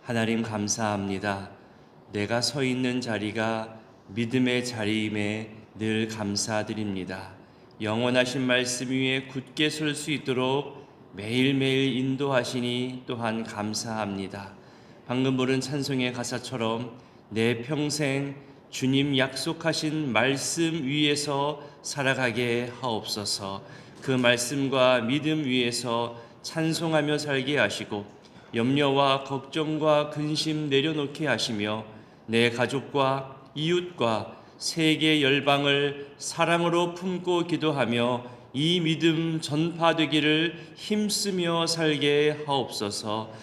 하나님 감사합니다. 내가 서 있는 자리가 믿음의 자리임에 늘 감사드립니다. 영원하신 말씀 위에 굳게 설 수 있도록 매일매일 인도하시니 또한 감사합니다. 방금 부른 찬송의 가사처럼 내 평생 주님 약속하신 말씀 위에서 살아가게 하옵소서. 그 말씀과 믿음 위에서 찬송하며 살게 하시고 염려와 걱정과 근심 내려놓게 하시며 내 가족과 이웃과 세계 열방을 사랑으로 품고 기도하며 이 믿음 전파되기를 힘쓰며 살게 하옵소서.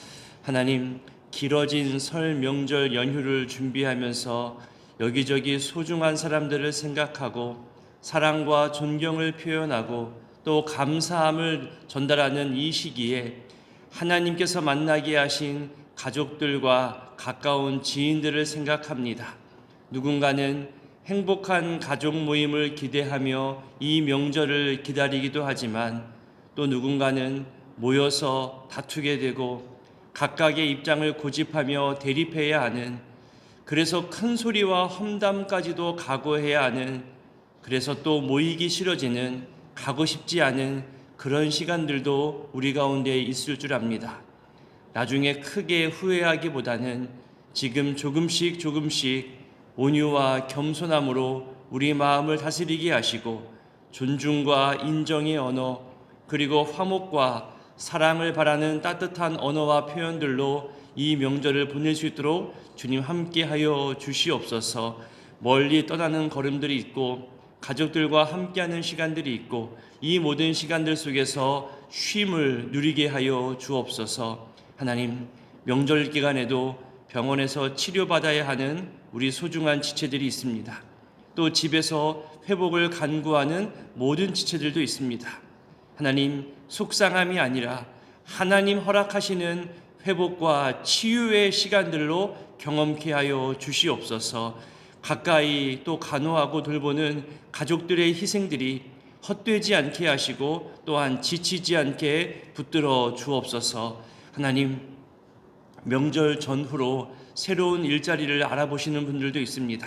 하나님, 길어진 설 명절 연휴를 준비하면서 여기저기 소중한 사람들을 생각하고 사랑과 존경을 표현하고 또 감사함을 전달하는 이 시기에 하나님께서 만나게 하신 가족들과 가까운 지인들을 생각합니다. 누군가는 행복한 가족 모임을 기대하며 이 명절을 기다리기도 하지만 또 누군가는 모여서 다투게 되고 각각의 입장을 고집하며 대립해야 하는, 그래서 큰 소리와 험담까지도 각오해야 하는, 그래서 또 모이기 싫어지는, 가고 싶지 않은 그런 시간들도 우리 가운데 있을 줄 압니다. 나중에 크게 후회하기보다는 지금 조금씩 온유와 겸손함으로 우리 마음을 다스리게 하시고 존중과 인정의 언어, 그리고 화목과 사랑을 바라는 따뜻한 언어와 표현들로 이 명절을 보낼 수 있도록 주님 함께하여 주시옵소서. 멀리 떠나는 걸음들이 있고 가족들과 함께하는 시간들이 있고 이 모든 시간들 속에서 쉼을 누리게 하여 주옵소서. 하나님, 명절 기간에도 병원에서 치료받아야 하는 우리 소중한 지체들이 있습니다. 또 집에서 회복을 간구하는 모든 지체들도 있습니다. 하나님, 속상함이 아니라 하나님 허락하시는 회복과 치유의 시간들로 경험케 하여 주시옵소서. 가까이 또 간호하고 돌보는 가족들의 희생들이 헛되지 않게 하시고 또한 지치지 않게 붙들어 주옵소서. 하나님, 명절 전후로 새로운 일자리를 알아보시는 분들도 있습니다.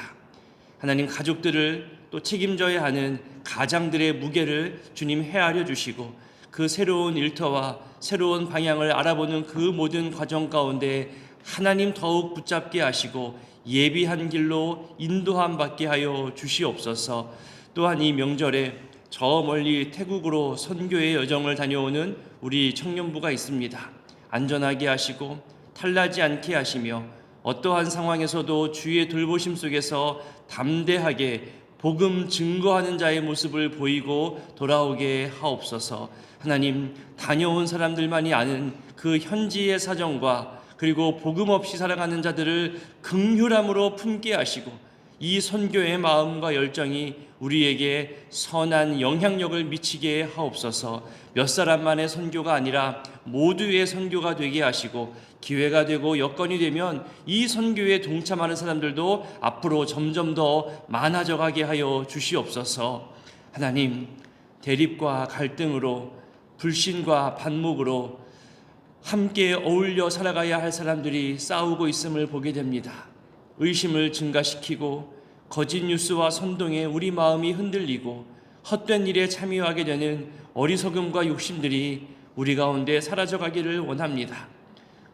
하나님, 가족들을 또 책임져야 하는 가장들의 무게를 주님 헤아려 주시고 그 새로운 일터와 새로운 방향을 알아보는 그 모든 과정 가운데 하나님 더욱 붙잡게 하시고 예비한 길로 인도함 받게 하여 주시옵소서. 또한 이 명절에 저 멀리 태국으로 선교의 여정을 다녀오는 우리 청년부가 있습니다. 안전하게 하시고 탈나지 않게 하시며 어떠한 상황에서도 주의 돌보심 속에서 담대하게 복음 증거하는 자의 모습을 보이고 돌아오게 하옵소서. 하나님, 다녀온 사람들만이 아는 그 현지의 사정과 그리고 복음 없이 살아가는 자들을 긍휼함으로 품게 하시고 이 선교의 마음과 열정이 우리에게 선한 영향력을 미치게 하옵소서. 몇 사람만의 선교가 아니라 모두의 선교가 되게 하시고 기회가 되고 여건이 되면 이 선교에 동참하는 사람들도 앞으로 점점 더 많아져 가게 하여 주시옵소서. 하나님, 대립과 갈등으로 불신과 반목으로 함께 어울려 살아가야 할 사람들이 싸우고 있음을 보게 됩니다. 의심을 증가시키고 거짓 뉴스와 선동에 우리 마음이 흔들리고 헛된 일에 참여하게 되는 어리석음과 욕심들이 우리 가운데 사라져가기를 원합니다.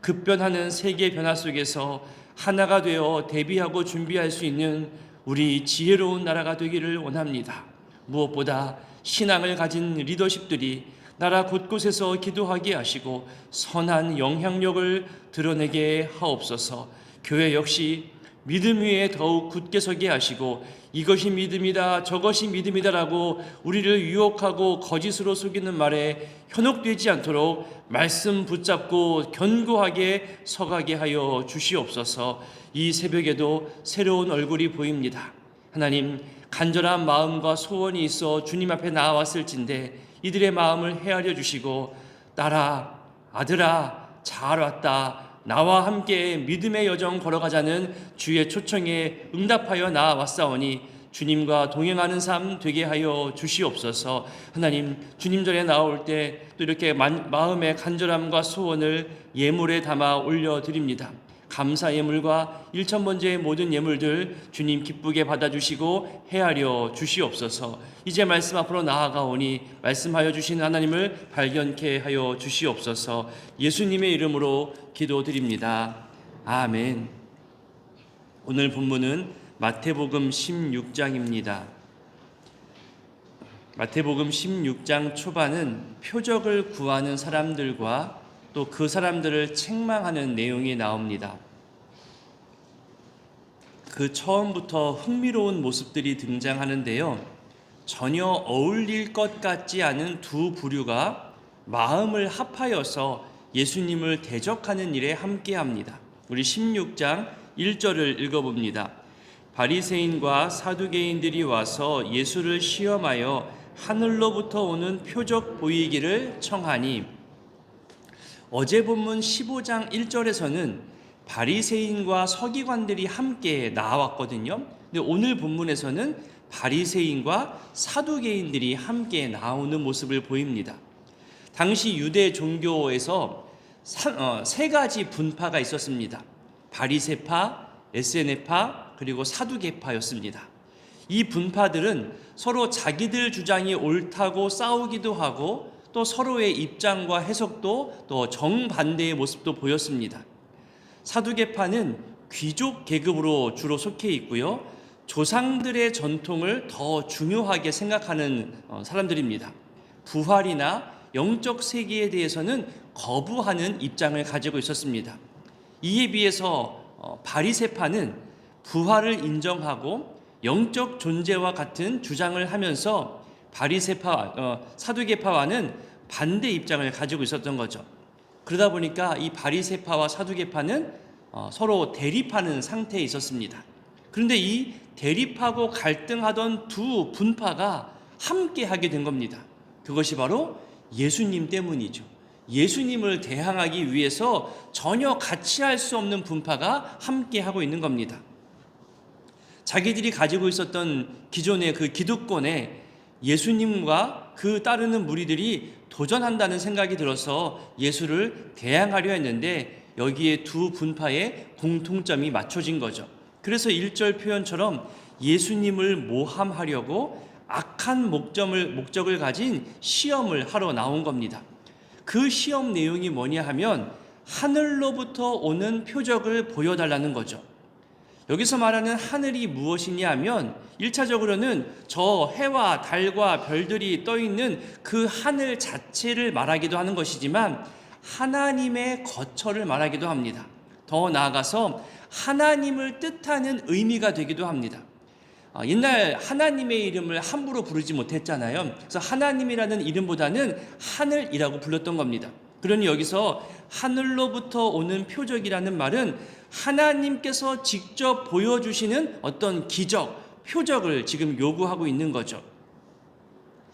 급변하는 세계 변화 속에서 하나가 되어 대비하고 준비할 수 있는 우리 지혜로운 나라가 되기를 원합니다. 무엇보다 신앙을 가진 리더십들이 나라 곳곳에서 기도하게 하시고 선한 영향력을 드러내게 하옵소서. 교회 역시 믿음 위에 더욱 굳게 서게 하시고 이것이 믿음이다 저것이 믿음이다라고 우리를 유혹하고 거짓으로 속이는 말에 현혹되지 않도록 말씀 붙잡고 견고하게 서가게 하여 주시옵소서. 이 새벽에도 새로운 얼굴이 보입니다. 하나님, 간절한 마음과 소원이 있어 주님 앞에 나아왔을진데 이들의 마음을 헤아려 주시고 딸아, 아들아, 잘 왔다, 나와 함께 믿음의 여정 걸어가자는 주의 초청에 응답하여 나아왔사오니 주님과 동행하는 삶 되게 하여 주시옵소서. 하나님, 주님 전에 나올 때 또 이렇게 마음의 간절함과 소원을 예물에 담아 올려드립니다. 감사 예물과 일천번제의 모든 예물들 주님 기쁘게 받아주시고 헤아려 주시옵소서. 이제 말씀 앞으로 나아가오니 말씀하여 주신 하나님을 발견케 하여 주시옵소서. 예수님의 이름으로 기도드립니다. 아멘. 오늘 본문은 마태복음 16장입니다. 마태복음 16장 초반은 표적을 구하는 사람들과 또 그 사람들을 책망하는 내용이 나옵니다. 그 처음부터 흥미로운 모습들이 등장하는데요. 전혀 어울릴 것 같지 않은 두 부류가 마음을 합하여서 예수님을 대적하는 일에 함께합니다. 우리 16장 1절을 읽어봅니다. 바리새인과 사두개인들이 와서 예수를 시험하여 하늘로부터 오는 표적 보이기를 청하니, 어제 본문 15장 1절에서는 바리새인과 서기관들이 함께 나왔거든요. 근데 오늘 본문에서는 바리새인과 사두개인들이 함께 나오는 모습을 보입니다. 당시 유대 종교에서 세 가지 분파가 있었습니다. 바리새파, 에세네파, 그리고 사두개파였습니다. 이 분파들은 서로 자기들 주장이 옳다고 싸우기도 하고 또 서로의 입장과 해석도 또 정반대의 모습도 보였습니다. 사두개파는 귀족 계급으로 주로 속해 있고요. 조상들의 전통을 더 중요하게 생각하는 사람들입니다. 부활이나 영적 세계에 대해서는 거부하는 입장을 가지고 있었습니다. 이에 비해서 바리새파는 부활을 인정하고 영적 존재와 같은 주장을 하면서 사두개파와는 반대 입장을 가지고 있었던 거죠. 그러다 보니까 이 바리새파와 사두개파는 서로 대립하는 상태에 있었습니다. 그런데 이 대립하고 갈등하던 두 분파가 함께 하게 된 겁니다. 그것이 바로 예수님 때문이죠. 예수님을 대항하기 위해서 전혀 같이 할 수 없는 분파가 함께 하고 있는 겁니다. 자기들이 가지고 있었던 기존의 그 기득권에 예수님과 그 따르는 무리들이 도전한다는 생각이 들어서 예수를 대항하려 했는데 여기에 두 분파의 공통점이 맞춰진 거죠. 그래서 1절 표현처럼 예수님을 모함하려고 악한 목적을 가진 시험을 하러 나온 겁니다. 그 시험 내용이 뭐냐 하면 하늘로부터 오는 표적을 보여달라는 거죠. 여기서 말하는 하늘이 무엇이냐 하면 1차적으로는 저 해와 달과 별들이 떠있는 그 하늘 자체를 말하기도 하는 것이지만 하나님의 거처를 말하기도 합니다. 더 나아가서 하나님을 뜻하는 의미가 되기도 합니다. 옛날 하나님의 이름을 함부로 부르지 못했잖아요. 그래서 하나님이라는 이름보다는 하늘이라고 불렀던 겁니다. 그러니 여기서 하늘로부터 오는 표적이라는 말은 하나님께서 직접 보여주시는 어떤 기적, 표적을 지금 요구하고 있는 거죠.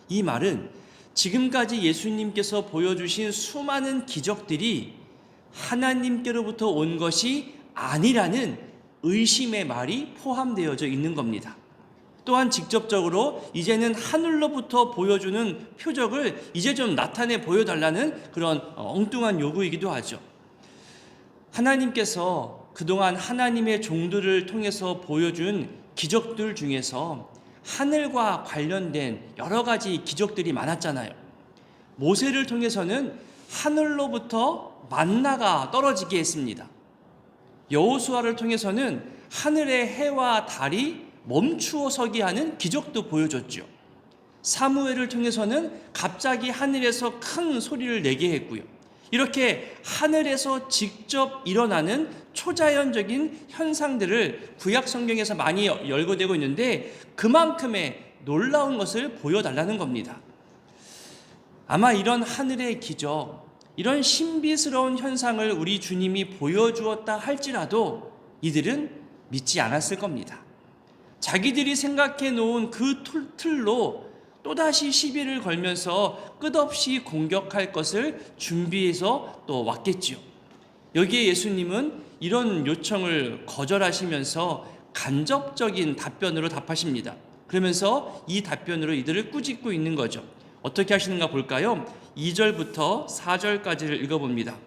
이 말은 지금까지 예수님께서 보여주신 수많은 기적들이 하나님께로부터 온 것이 아니라는 의심의 말이 포함되어져 있는 겁니다. 또한 직접적으로 이제는 하늘로부터 보여주는 표적을 이제 좀 나타내 보여달라는 그런 엉뚱한 요구이기도 하죠. 하나님께서 그동안 하나님의 종들을 통해서 보여준 기적들 중에서 하늘과 관련된 여러 가지 기적들이 많았잖아요. 모세를 통해서는 하늘로부터 만나가 떨어지게 했습니다. 여호수아를 통해서는 하늘의 해와 달이 멈추어 서게 하는 기적도 보여줬죠. 사무엘을 통해서는 갑자기 하늘에서 큰 소리를 내게 했고요. 이렇게 하늘에서 직접 일어나는 초자연적인 현상들을 구약 성경에서 많이 열거되고 있는데 그만큼의 놀라운 것을 보여달라는 겁니다. 아마 이런 하늘의 기적, 이런 신비스러운 현상을 우리 주님이 보여주었다 할지라도 이들은 믿지 않았을 겁니다. 자기들이 생각해 놓은 그 틀로 또다시 시비를 걸면서 끝없이 공격할 것을 준비해서 또 왔겠지요. 여기에 예수님은 이런 요청을 거절하시면서 간접적인 답변으로 답하십니다. 그러면서 이 답변으로 이들을 꾸짖고 있는 거죠. 어떻게 하시는가 볼까요? 2절부터 4절까지를 읽어봅니다.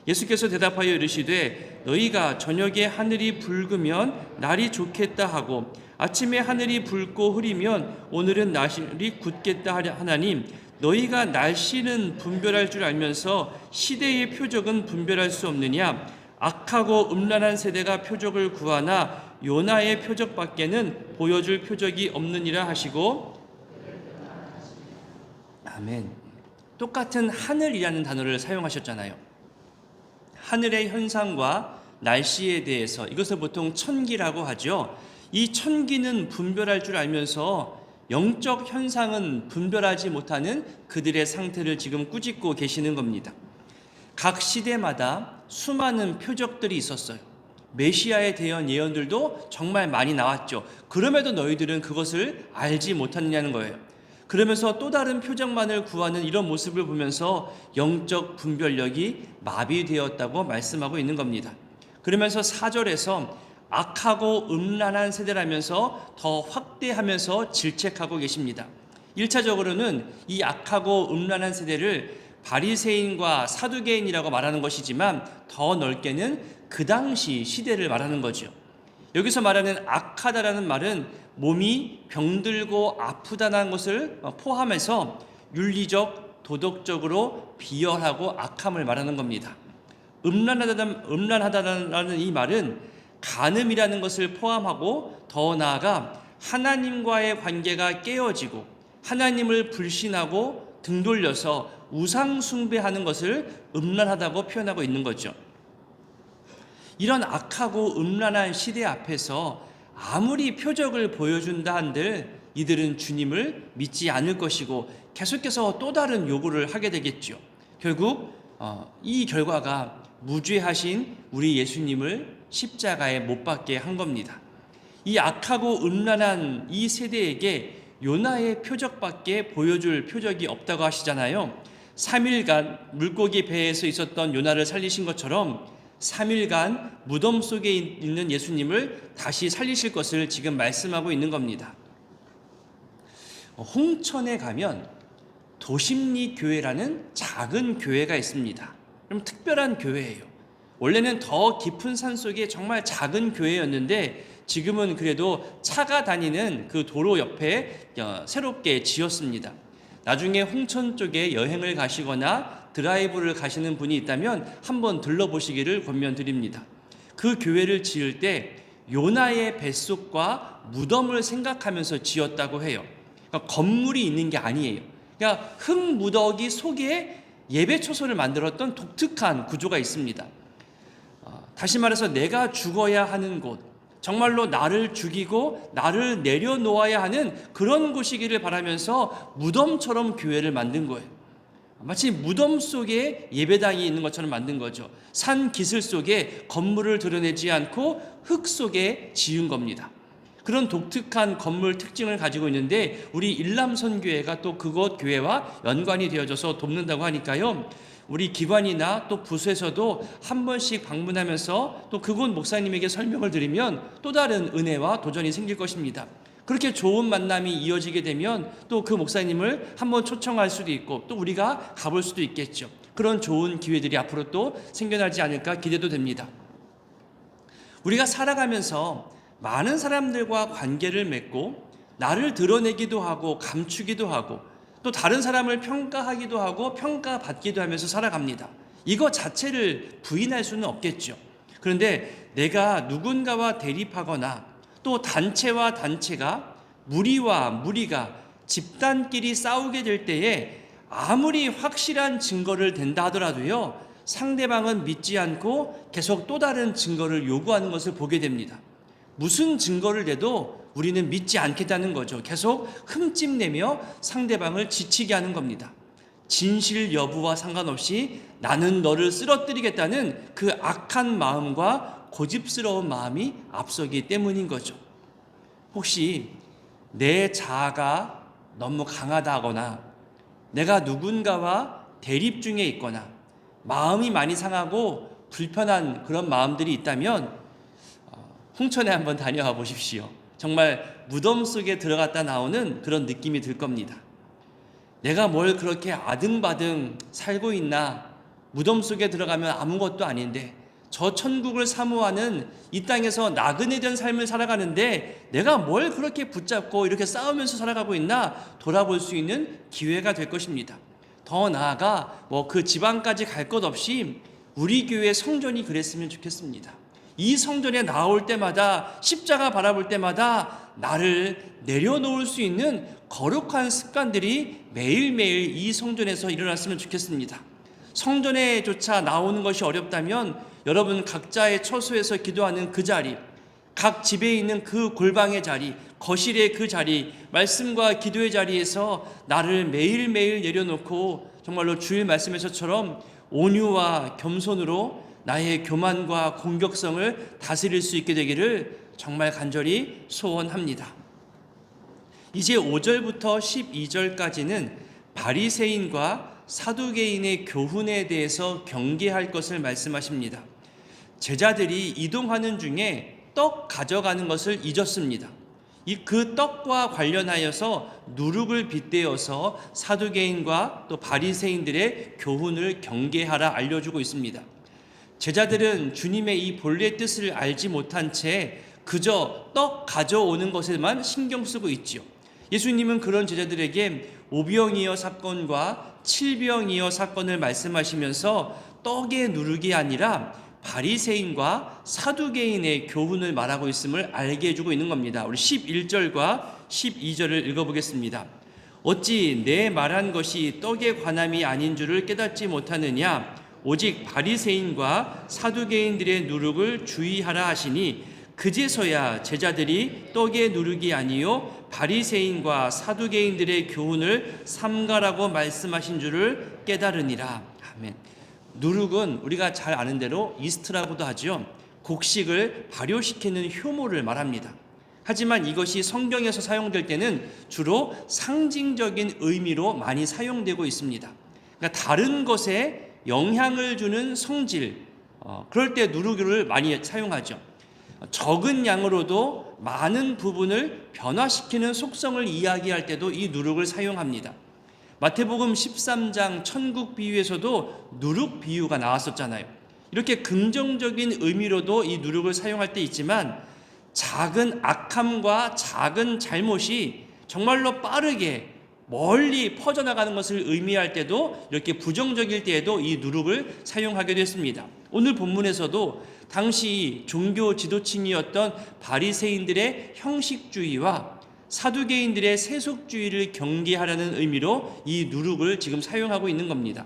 예수께서 대답하여 이르시되 너희가 저녁에 하늘이 붉으면 날이 좋겠다 하고 아침에 하늘이 붉고 흐리면 오늘은 날이 굳겠다 하나니 너희가 날씨는 분별할 줄 알면서 시대의 표적은 분별할 수 없느냐? 악하고 음란한 세대가 표적을 구하나 요나의 표적밖에는 보여줄 표적이 없느니라 하시고 아멘. 똑같은 하늘이라는 단어를 사용하셨잖아요. 하늘의 현상과 날씨에 대해서 이것을 보통 천기라고 하죠. 이 천기는 분별할 줄 알면서 영적 현상은 분별하지 못하는 그들의 상태를 지금 꾸짖고 계시는 겁니다. 각 시대마다 수많은 표적들이 있었어요. 메시아에 대한 예언들도 정말 많이 나왔죠. 그럼에도 너희들은 그것을 알지 못하느냐는 거예요. 그러면서 또 다른 표적만을 구하는 이런 모습을 보면서 영적 분별력이 마비되었다고 말씀하고 있는 겁니다. 그러면서 4절에서 악하고 음란한 세대라면서 더 확대하면서 질책하고 계십니다. 1차적으로는 이 악하고 음란한 세대를 바리새인과 사두개인이라고 말하는 것이지만 더 넓게는 그 당시 시대를 말하는 거죠. 여기서 말하는 악하다라는 말은 몸이 병들고 아프다는 것을 포함해서 윤리적, 도덕적으로 비열하고 악함을 말하는 겁니다. 음란하다라는 이 말은 간음이라는 것을 포함하고 더 나아가 하나님과의 관계가 깨어지고 하나님을 불신하고 등 돌려서 우상 숭배하는 것을 음란하다고 표현하고 있는 거죠. 이런 악하고 음란한 시대 앞에서 아무리 표적을 보여준다 한들 이들은 주님을 믿지 않을 것이고 계속해서 또 다른 요구를 하게 되겠죠. 결국 이 결과가 무죄하신 우리 예수님을 십자가에 못 박게 한 겁니다. 이 악하고 음란한 이 세대에게 요나의 표적밖에 보여줄 표적이 없다고 하시잖아요. 3일간 물고기 배에서 있었던 요나를 살리신 것처럼 3일간 무덤 속에 있는 예수님을 다시 살리실 것을 지금 말씀하고 있는 겁니다. 홍천에 가면 도심리 교회라는 작은 교회가 있습니다. 좀 특별한 교회예요. 원래는 더 깊은 산 속에 정말 작은 교회였는데 지금은 그래도 차가 다니는 그 도로 옆에 새롭게 지었습니다. 나중에 홍천 쪽에 여행을 가시거나 드라이브를 가시는 분이 있다면 한번 들러보시기를 권면드립니다. 그 교회를 지을 때 요나의 뱃속과 무덤을 생각하면서 지었다고 해요. 그러니까 건물이 있는 게 아니에요. 그러니까 흙무더기 속에 예배초소를 만들었던 독특한 구조가 있습니다. 다시 말해서 내가 죽어야 하는 곳, 정말로 나를 죽이고 나를 내려놓아야 하는 그런 곳이기를 바라면서 무덤처럼 교회를 만든 거예요. 마치 무덤 속에 예배당이 있는 것처럼 만든 거죠. 산 기슭 속에 건물을 드러내지 않고 흙 속에 지은 겁니다. 그런 독특한 건물 특징을 가지고 있는데 우리 일람선교회가 또 그곳 교회와 연관이 되어져서 돕는다고 하니까요. 우리 기관이나 또 부서에서도 한 번씩 방문하면서 또 그곳 목사님에게 설명을 드리면 또 다른 은혜와 도전이 생길 것입니다. 그렇게 좋은 만남이 이어지게 되면 또 그 목사님을 한번 초청할 수도 있고 또 우리가 가볼 수도 있겠죠. 그런 좋은 기회들이 앞으로 또 생겨나지 않을까 기대도 됩니다. 우리가 살아가면서 많은 사람들과 관계를 맺고 나를 드러내기도 하고 감추기도 하고 또 다른 사람을 평가하기도 하고 평가받기도 하면서 살아갑니다. 이거 자체를 부인할 수는 없겠죠. 그런데 내가 누군가와 대립하거나 또 단체와 단체가 무리와 무리가 집단끼리 싸우게 될 때에 아무리 확실한 증거를 댄다 하더라도요, 상대방은 믿지 않고 계속 또 다른 증거를 요구하는 것을 보게 됩니다. 무슨 증거를 대도 우리는 믿지 않겠다는 거죠. 계속 흠집내며 상대방을 지치게 하는 겁니다. 진실 여부와 상관없이 나는 너를 쓰러뜨리겠다는 그 악한 마음과 고집스러운 마음이 앞서기 때문인 거죠. 혹시 내 자아가 너무 강하다거나 내가 누군가와 대립 중에 있거나 마음이 많이 상하고 불편한 그런 마음들이 있다면 홍천에 한번 다녀와 보십시오. 정말 무덤 속에 들어갔다 나오는 그런 느낌이 들 겁니다. 내가 뭘 그렇게 아등바등 살고 있나, 무덤 속에 들어가면 아무것도 아닌데 저 천국을 사모하는 이 땅에서 나그네 된 삶을 살아가는데 내가 뭘 그렇게 붙잡고 이렇게 싸우면서 살아가고 있나 돌아볼 수 있는 기회가 될 것입니다. 더 나아가 그 지방까지 갈 것 없이 우리 교회 성전이 그랬으면 좋겠습니다. 이 성전에 나올 때마다 십자가 바라볼 때마다 나를 내려놓을 수 있는 거룩한 습관들이 매일매일 이 성전에서 일어났으면 좋겠습니다. 성전에조차 나오는 것이 어렵다면 여러분 각자의 처소에서 기도하는 그 자리, 각 집에 있는 그 골방의 자리, 거실의 그 자리, 말씀과 기도의 자리에서 나를 매일매일 내려놓고 정말로 주일 말씀에서처럼 온유와 겸손으로 나의 교만과 공격성을 다스릴 수 있게 되기를 정말 간절히 소원합니다. 이제 5절부터 12절까지는 바리새인과 사두개인의 교훈에 대해서 경계할 것을 말씀하십니다. 제자들이 이동하는 중에 떡 가져가는 것을 잊었습니다. 그 떡과 관련하여서 누룩을 빗대어서 사두개인과 또 바리새인들의 교훈을 경계하라 알려주고 있습니다. 제자들은 주님의 이 본래 뜻을 알지 못한 채 그저 떡 가져오는 것에만 신경 쓰고 있지요. 예수님은 그런 제자들에게 오병이어 사건과 칠병이어 사건을 말씀하시면서 떡의 누룩이 아니라 바리새인과 사두개인의 교훈을 말하고 있음을 알게 해주고 있는 겁니다. 우리 11절과 12절을 읽어보겠습니다. 어찌 내 말한 것이 떡의 관함이 아닌 줄을 깨닫지 못하느냐? 오직 바리새인과 사두개인들의 누룩을 주의하라 하시니 그제서야 제자들이 떡의 누룩이 아니요 바리새인과 사두개인들의 교훈을 삼가라고 말씀하신 줄을 깨달으니라. 아멘. 누룩은 우리가 잘 아는 대로 이스트라고도 하죠. 곡식을 발효시키는 효모를 말합니다. 하지만 이것이 성경에서 사용될 때는 주로 상징적인 의미로 많이 사용되고 있습니다. 그러니까 다른 것에 영향을 주는 성질, 그럴 때 누룩을 많이 사용하죠. 적은 양으로도 많은 부분을 변화시키는 속성을 이야기할 때도 이 누룩을 사용합니다. 마태복음 13장 천국 비유에서도 누룩 비유가 나왔었잖아요. 이렇게 긍정적인 의미로도 이 누룩을 사용할 때 있지만 작은 악함과 작은 잘못이 정말로 빠르게 멀리 퍼져나가는 것을 의미할 때도 이렇게 부정적일 때에도 이 누룩을 사용하게 됐습니다. 오늘 본문에서도 당시 종교 지도층이었던 바리새인들의 형식주의와 사두개인들의 세속주의를 경계하라는 의미로 이 누룩을 지금 사용하고 있는 겁니다.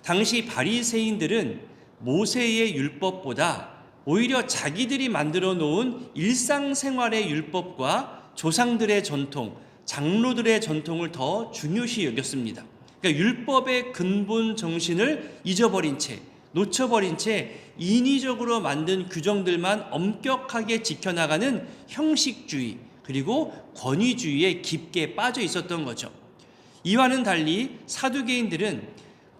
당시 바리새인들은 모세의 율법보다 오히려 자기들이 만들어 놓은 일상생활의 율법과 조상들의 전통, 장로들의 전통을 더 중요시 여겼습니다. 그러니까 율법의 근본 정신을 잊어버린 채, 놓쳐버린 채 인위적으로 만든 규정들만 엄격하게 지켜나가는 형식주의 그리고 권위주의에 깊게 빠져 있었던 거죠. 이와는 달리 사두개인들은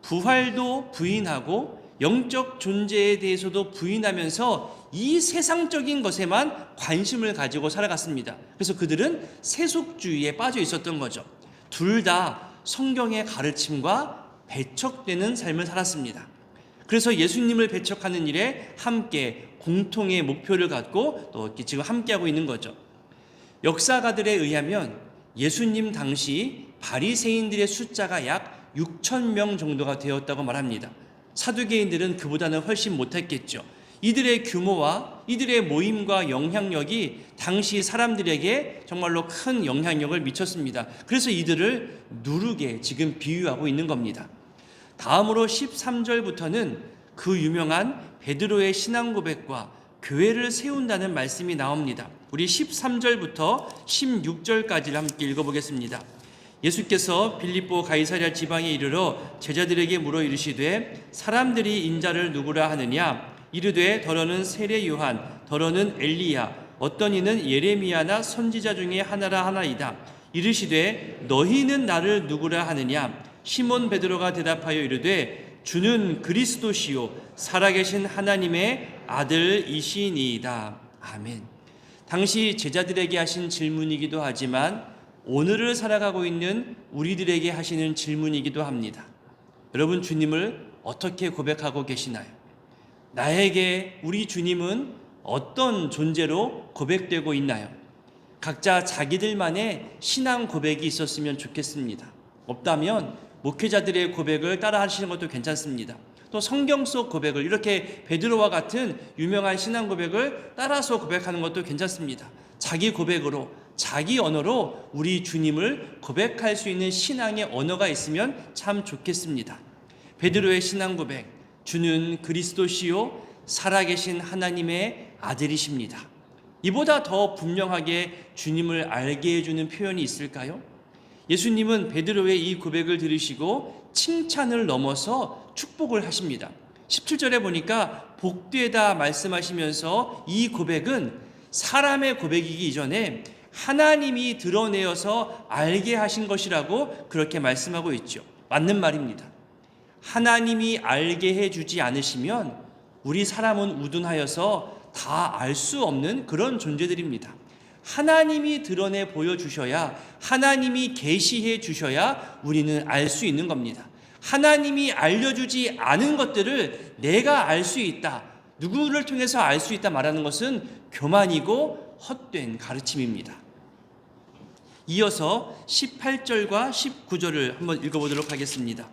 부활도 부인하고 영적 존재에 대해서도 부인하면서 이 세상적인 것에만 관심을 가지고 살아갔습니다. 그래서 그들은 세속주의에 빠져 있었던 거죠. 둘 다 성경의 가르침과 배척되는 삶을 살았습니다. 그래서 예수님을 배척하는 일에 함께 공통의 목표를 갖고 또 지금 함께하고 있는 거죠. 역사가들에 의하면 예수님 당시 바리새인들의 숫자가 약 6,000명 정도가 되었다고 말합니다. 사두개인들은 그보다는 훨씬 못했겠죠. 이들의 규모와 이들의 모임과 영향력이 당시 사람들에게 정말로 큰 영향력을 미쳤습니다. 그래서 이들을 누룩에 지금 비유하고 있는 겁니다. 다음으로 13절부터는 그 유명한 베드로의 신앙 고백과 교회를 세운다는 말씀이 나옵니다. 우리 13절부터 16절까지를 함께 읽어보겠습니다. 예수께서 빌립보 가이사랴 지방에 이르러 제자들에게 물어 이르시되 사람들이 인자를 누구라 하느냐 이르되 더러는 세례 요한 더러는 엘리야 어떤 이는 예레미야나 선지자 중에 하나라 하나이다. 이르시되 너희는 나를 누구라 하느냐 시몬 베드로가 대답하여 이르되 주는 그리스도시요 살아계신 하나님의 아들이시니이다. 아멘. 당시 제자들에게 하신 질문이기도 하지만 오늘을 살아가고 있는 우리들에게 하시는 질문이기도 합니다. 여러분, 주님을 어떻게 고백하고 계시나요? 나에게 우리 주님은 어떤 존재로 고백되고 있나요? 각자 자기들만의 신앙 고백이 있었으면 좋겠습니다. 없다면 목회자들의 고백을 따라 하시는 것도 괜찮습니다. 또 성경 속 고백을, 이렇게 베드로와 같은 유명한 신앙 고백을 따라서 고백하는 것도 괜찮습니다. 자기 고백으로, 자기 언어로 우리 주님을 고백할 수 있는 신앙의 언어가 있으면 참 좋겠습니다. 베드로의 신앙 고백, 주는 그리스도시요 살아계신 하나님의 아들이십니다. 이보다 더 분명하게 주님을 알게 해주는 표현이 있을까요? 예수님은 베드로의 이 고백을 들으시고 칭찬을 넘어서 축복을 하십니다. 17절에 보니까 복되다 말씀하시면서 이 고백은 사람의 고백이기 이전에 하나님이 드러내어서 알게 하신 것이라고 그렇게 말씀하고 있죠. 맞는 말입니다. 하나님이 알게 해주지 않으시면 우리 사람은 우둔하여서 다 알 수 없는 그런 존재들입니다. 하나님이 드러내 보여주셔야, 하나님이 계시해 주셔야 우리는 알 수 있는 겁니다. 하나님이 알려주지 않은 것들을 내가 알 수 있다, 누구를 통해서 알 수 있다 말하는 것은 교만이고 헛된 가르침입니다. 이어서 18절과 19절을 한번 읽어보도록 하겠습니다.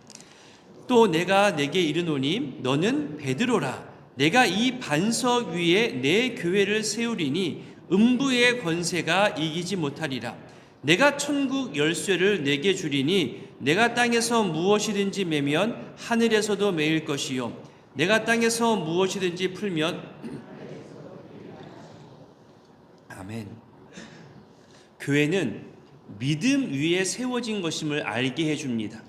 또 내가 내게 이르노니 너는 베드로라. 내가 이 반석 위에 내 교회를 세우리니 음부의 권세가 이기지 못하리라. 내가 천국 열쇠를 내게 주리니 내가 땅에서 무엇이든지 매면 하늘에서도 매일 것이요 내가 땅에서 무엇이든지 풀면 아멘. 교회는 믿음 위에 세워진 것임을 알게 해줍니다.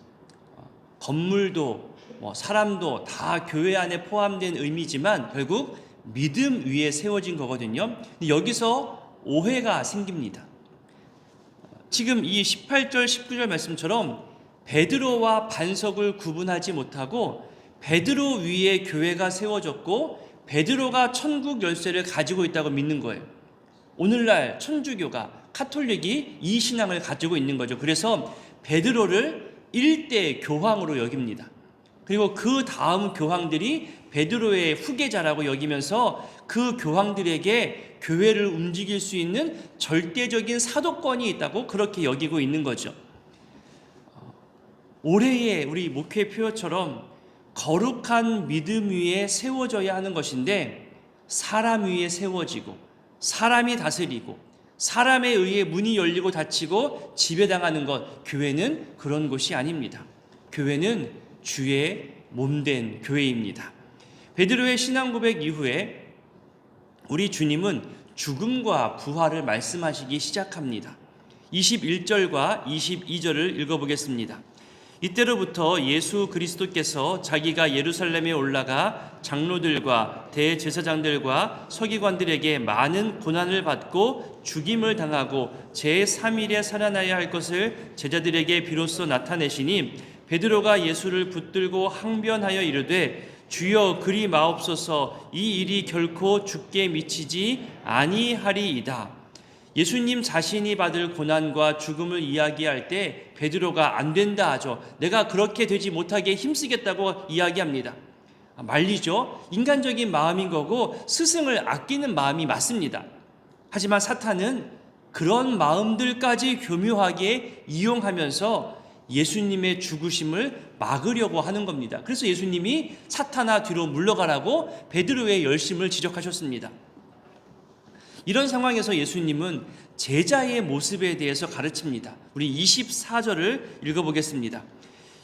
건물도 사람도 다 교회 안에 포함된 의미지만 결국 믿음 위에 세워진 거거든요. 근데 여기서 오해가 생깁니다. 지금 이 18절 19절 말씀처럼 베드로와 반석을 구분하지 못하고 베드로 위에 교회가 세워졌고 베드로가 천국 열쇠를 가지고 있다고 믿는 거예요. 오늘날 천주교가, 카톨릭이 이 신앙을 가지고 있는 거죠. 그래서 베드로를 일대 교황으로 여깁니다. 그리고 그 다음 교황들이 베드로의 후계자라고 여기면서 그 교황들에게 교회를 움직일 수 있는 절대적인 사도권이 있다고 그렇게 여기고 있는 거죠. 올해의 우리 목회 표어처럼 거룩한 믿음 위에 세워져야 하는 것인데 사람 위에 세워지고 사람이 다스리고 사람에 의해 문이 열리고 닫히고 지배당하는 것, 교회는 그런 곳이 아닙니다. 교회는 주의 몸된 교회입니다. 베드로의 신앙 고백 이후에 우리 주님은 죽음과 부활을 말씀하시기 시작합니다. 21절과 22절을 읽어보겠습니다. 이때로부터 예수 그리스도께서 자기가 예루살렘에 올라가 장로들과 대제사장들과 서기관들에게 많은 고난을 받고 죽임을 당하고 제3일에 살아나야 할 것을 제자들에게 비로소 나타내시니 베드로가 예수를 붙들고 항변하여 이르되 주여 그리 마옵소서, 이 일이 결코 죽게 미치지 아니하리이다. 예수님 자신이 받을 고난과 죽음을 이야기할 때 베드로가 안 된다 하죠. 내가 그렇게 되지 못하게 힘쓰겠다고 이야기합니다. 말리죠. 인간적인 마음인 거고 스승을 아끼는 마음이 맞습니다. 하지만 사탄은 그런 마음들까지 교묘하게 이용하면서 예수님의 죽으심을 막으려고 하는 겁니다. 그래서 예수님이 사탄아 뒤로 물러가라고 베드로의 열심을 지적하셨습니다. 이런 상황에서 예수님은 제자의 모습에 대해서 가르칩니다. 우리 24절을 읽어보겠습니다.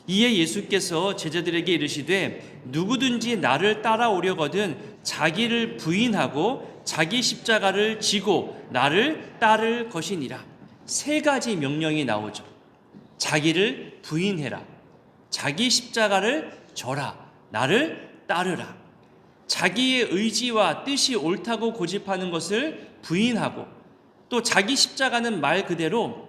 이에 예수께서 제자들에게 이르시되 누구든지 나를 따라오려거든 자기를 부인하고 자기 십자가를 지고 나를 따를 것이니라. 세 가지 명령이 나오죠. 자기를 부인해라, 자기 십자가를 져라, 나를 따르라. 자기의 의지와 뜻이 옳다고 고집하는 것을 부인하고, 또 자기 십자가는 말 그대로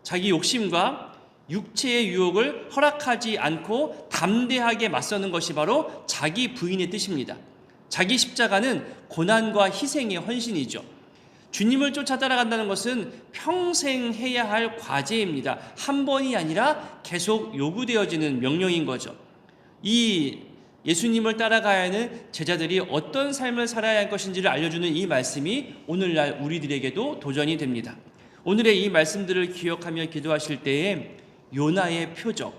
자기 욕심과 육체의 유혹을 허락하지 않고 담대하게 맞서는 것이 바로 자기 부인의 뜻입니다. 자기 십자가는 고난과 희생의 헌신이죠. 주님을 쫓아 따라간다는 것은 평생 해야 할 과제입니다. 한 번이 아니라 계속 요구되어지는 명령인 거죠. 이 예수님을 따라가야 하는 제자들이 어떤 삶을 살아야 할 것인지를 알려주는 이 말씀이 오늘날 우리들에게도 도전이 됩니다. 오늘의 이 말씀들을 기억하며 기도하실 때에 요나의 표적,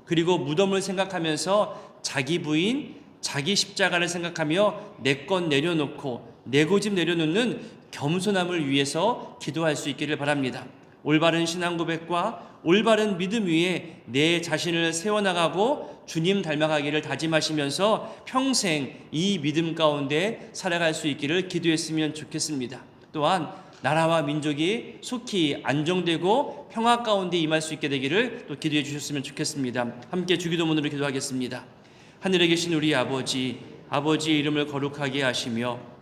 그리고 무덤을 생각하면서 자기 부인, 자기 십자가를 생각하며 내 것 내려놓고 내 고집 내려놓는 겸손함을 위해서 기도할 수 있기를 바랍니다. 올바른 신앙 고백과 올바른 믿음 위에 내 자신을 세워나가고 주님 닮아가기를 다짐하시면서 평생 이 믿음 가운데 살아갈 수 있기를 기도했으면 좋겠습니다. 또한 나라와 민족이 속히 안정되고 평화 가운데 임할 수 있게 되기를 또 기도해 주셨으면 좋겠습니다. 함께 주기도문으로 기도하겠습니다. 하늘에 계신 우리 아버지, 아버지의 이름을 거룩하게 하시며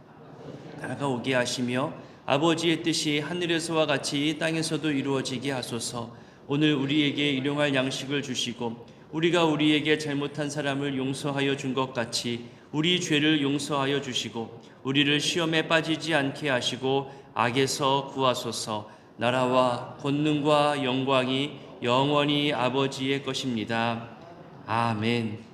나라가 오게 하시며 아버지의 뜻이 하늘에서와 같이 땅에서도 이루어지게 하소서. 오늘 우리에게 일용할 양식을 주시고 우리가 우리에게 잘못한 사람을 용서하여 준 것 같이 우리 죄를 용서하여 주시고 우리를 시험에 빠지지 않게 하시고 악에서 구하소서. 나라와 권능과 영광이 영원히 아버지의 것입니다. 아멘.